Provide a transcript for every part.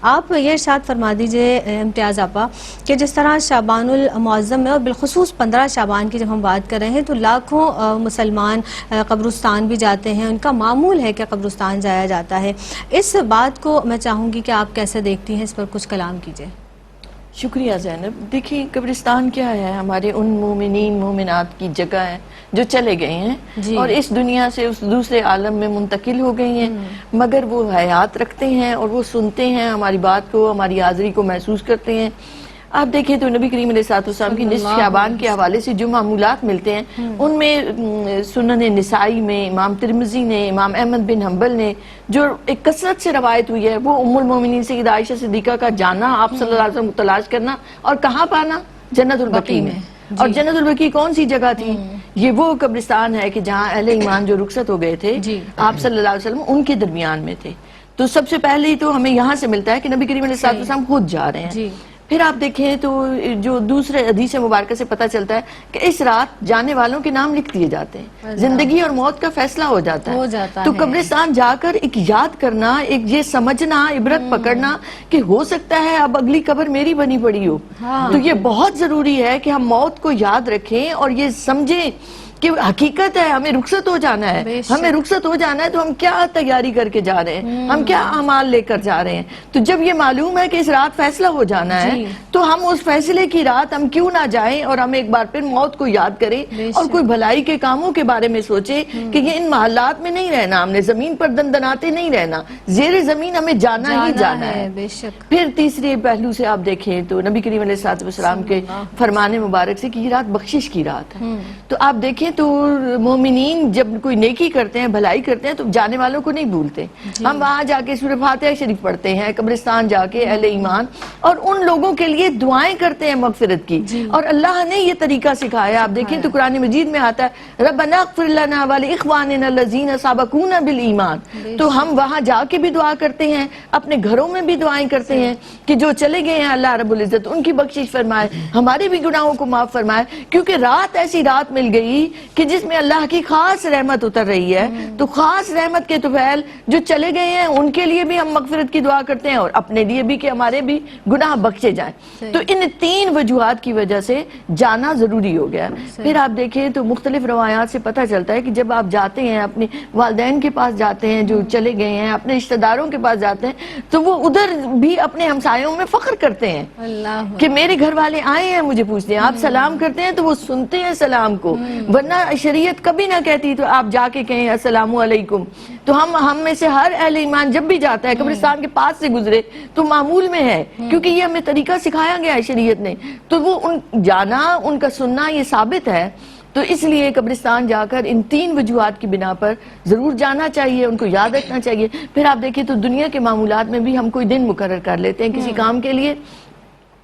آپ یہ ارشاد فرما دیجئے امتیاز آپا کہ جس طرح شعبان المعظم میں اور بالخصوص 15 شعبان کی جب ہم بات کر رہے ہیں تو لاکھوں مسلمان قبرستان بھی جاتے ہیں، ان کا معمول ہے کہ قبرستان جایا جاتا ہے. اس بات کو میں چاہوں گی کہ آپ کیسے دیکھتی ہیں، اس پر کچھ کلام کیجئے. شکریہ زینب. دیکھیں قبرستان کیا ہے؟ ہمارے ان مومنین مومنات کی جگہ ہے جو چلے گئے ہیں اور اس دنیا سے اس دوسرے عالم میں منتقل ہو گئی ہیں، مگر وہ حیات رکھتے ہیں اور وہ سنتے ہیں ہماری بات کو، ہماری حاضری کو محسوس کرتے ہیں. آپ دیکھیں تو نبی کریم علیہ السلام کی نصف شعبان کے حوالے سے جو معمولات ملتے ہیں ان میں سنن نسائی میں امام ترمذی نے، امام احمد بن حنبل نے جو ایک کثرت سے روایت ہوئی ہے، وہ ام المومنین سیدہ عائشہ صدیقہ کا جانا، آپ صلی اللہ علیہ وسلم کو تلاش کرنا اور کہاں پانا؟ جنت البقیع میں. اور جنت البقیع کون سی جگہ تھی؟ یہ وہ قبرستان ہے کہ جہاں اہل ایمان جو رخصت ہو گئے تھے آپ صلی اللہ علیہ وسلم ان کے درمیان میں تھے. تو سب سے پہلے تو ہمیں یہاں سے ملتا ہے کہ نبی کریم علیہ السلام خود جا رہے ہیں. پھر آپ دیکھیں تو جو دوسرے حدیث مبارکہ سے پتہ چلتا ہے کہ اس رات جانے والوں کے نام لکھ دیے جاتے ہیں، زندگی اور موت کا فیصلہ ہو جاتا ہے. تو قبرستان جا کر ایک یاد کرنا، ایک یہ سمجھنا، عبرت پکڑنا کہ ہو سکتا ہے اب اگلی قبر میری بنی پڑی ہو. تو یہ بہت ضروری ہے کہ ہم موت کو یاد رکھیں اور یہ سمجھیں کہ حقیقت ہے، ہمیں رخصت ہو جانا ہے. ہمیں رخصت ہو جانا ہے تو ہم کیا تیاری کر کے جا رہے ہیں، ہم کیا اعمال لے کر جا رہے ہیں. تو جب یہ معلوم ہے کہ اس رات فیصلہ ہو جانا ہے تو ہم اس فیصلے کی رات ہم کیوں نہ جائیں اور ہم ایک بار پھر موت کو یاد کریں اور کوئی بھلائی کے کاموں کے بارے میں سوچیں کہ یہ ان محلات میں نہیں رہنا، ہم نے زمین پر دندناتے نہیں رہنا، زیر زمین ہمیں جانا ہی جانا ہے. پھر تیسرے پہلو سے آپ دیکھیں تو نبی کریم علیہ السلام کے فرمان مبارک سے کہ یہ رات بخشش کی رات ہے. تو آپ دیکھیں تو مومنین جب کوئی نیکی کرتے ہیں، بھلائی کرتے ہیں تو جانے والوں کو نہیں بھولتے. ہم وہاں جا کے سورہ فاتحہ شریف پڑھتے ہیں، قبرستان جا کے اہل ایمان اور ان لوگوں کے لیے دعائیں کرتے ہیں مغفرت کی. اور اللہ نے یہ طریقہ سکھایا. آپ دیکھیں تو قرآن مجید میں آتا ہے ربنا اغفر لنا ولاخواننا الذین سبقونا بالایمان. تو ہم وہاں جا کے بھی دعا کرتے ہیں، اپنے گھروں میں بھی دعائیں کرتے ہیں کہ جو چلے گئے ہیں اللہ رب العزت ان کی بخشش فرمائے، ہمارے بھی گناہوں کو معاف فرمائے. کیونکہ رات ایسی رات مل گئی کہ جس میں اللہ کی خاص رحمت اتر رہی ہے. تو خاص رحمت کے طفیل جو چلے گئے ہیں ان کے لیے بھی ہم مغفرت کی دعا کرتے ہیں اور اپنے لیے بھی کہ ہمارے بھی گناہ بخشے جائیں. تو ان 3 وجوہات کی وجہ سے جانا ضروری ہو گیا. پھر آپ دیکھیں تو مختلف روایات سے پتہ چلتا ہے کہ جب آپ جاتے ہیں اپنے والدین کے پاس جاتے ہیں جو چلے گئے ہیں، اپنے رشتہ داروں کے پاس جاتے ہیں تو وہ ادھر بھی اپنے ہمسایوں میں فخر کرتے ہیں کہ میرے گھر والے آئے ہیں مجھے پوچھتے ہیں. آپ سلام کرتے ہیں تو وہ سنتے ہیں سلام کو، ورنہ شریعت کبھی نہ کہتی تو آپ جا کے کہیں السلام علیکم. تو ہم میں سے ہر اہل ایمان جب بھی جاتا ہے قبرستان کے پاس سے گزرے تو معمول میں ہے، کیونکہ یہ ہمیں طریقہ سکھایا گیا ہے شریعت نے. تو وہ ان جانا، ان کا سننا یہ ثابت ہے. تو اس لیے قبرستان جا کر ان 3 وجوہات کی بنا پر ضرور جانا چاہیے، ان کو یاد رکھنا چاہیے. پھر آپ دیکھیں تو دنیا کے معمولات میں بھی ہم کوئی دن مقرر کر لیتے ہیں کسی کام کے لیے.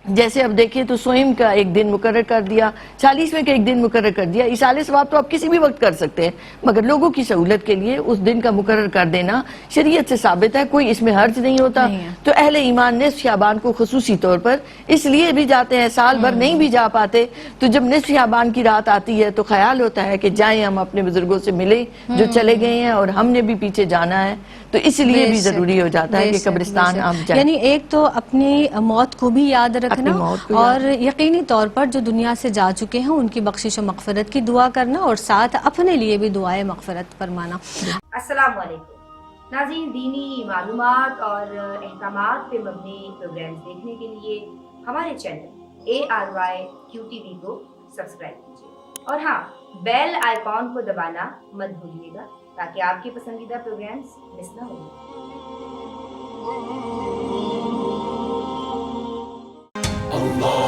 جیسے اب دیکھیں تو سوئم کا ایک دن مقرر کر دیا، 40ویں کا ایک دن مقرر کر دیا. ایصال ثواب تو آپ کسی بھی وقت کر سکتے ہیں، مگر لوگوں کی سہولت کے لیے اس دن کا مقرر کر دینا شریعت سے ثابت ہے، کوئی اس میں حرج نہیں ہوتا. تو اہل ایمان نصف شعبان کو خصوصی طور پر اس لیے بھی جاتے ہیں، سال بھر نہیں بھی جا پاتے تو جب نصف شعبان کی رات آتی ہے تو خیال ہوتا ہے کہ جائیں ہم اپنے بزرگوں سے ملیں جو چلے گئے ہیں اور ہم نے بھی پیچھے جانا ہے. تو اس لیے بھی ضروری ہو جاتا ہے کہ قبرستان آپ جائیں. یعنی ایک تو اپنی موت کو بھی یاد رکھنا اور یقینی طور پر جو دنیا سے جا چکے ہیں ان کی بخشش و مغفرت کی دعا کرنا اور ساتھ اپنے لیے بھی دعائے مغفرت فرمانا. السلام علیکم ناظرین، دینی معلومات اور احکامات پہ مبنی پروگرامز دیکھنے کے لیے ہمارے چینل ARYQTV کو سبسکرائب کیجیے اور ہاں بیل آئیکن کو دبانا مت بھولیے گا تاکہ آپ کے پسندیدہ پروگرامز مس نہ ہوں. اللہ